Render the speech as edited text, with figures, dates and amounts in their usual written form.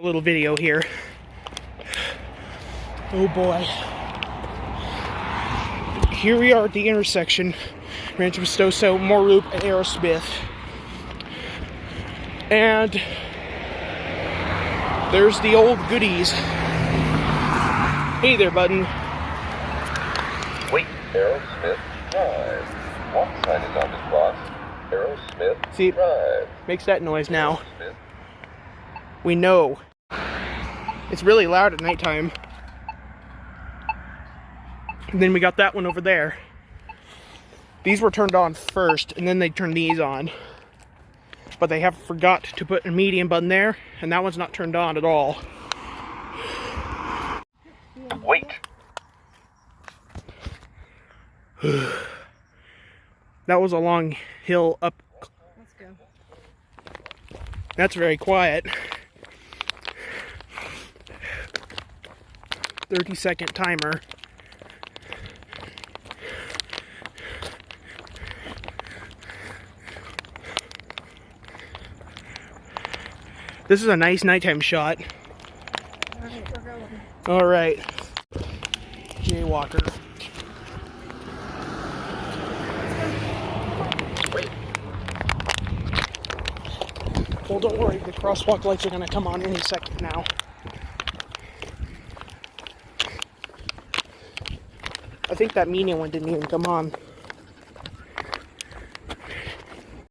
A little video here. Oh boy. Here we are at the intersection, Rancho Vistoso, Morup, and Arrowsmith. And there's the old goodies. Hey there, button. Wait, Arrowsmith Drive. Walk sign is on this cross. Arrowsmith See, Drive. makes that noise now. Arrowsmith. We know. It's really loud at nighttime. And then we got that one over there. These were turned on first, and then they turned these on. But they have forgot to put a medium button there, and that one's not turned on at all. Wait. That was a long hill up. Let's go. That's very quiet. 30-second timer. This is a nice nighttime shot. Alright, we're going. Alright. Jaywalker. Wait. Well, don't worry, the crosswalk lights are going to come on any second now. I think that medium one didn't even come on.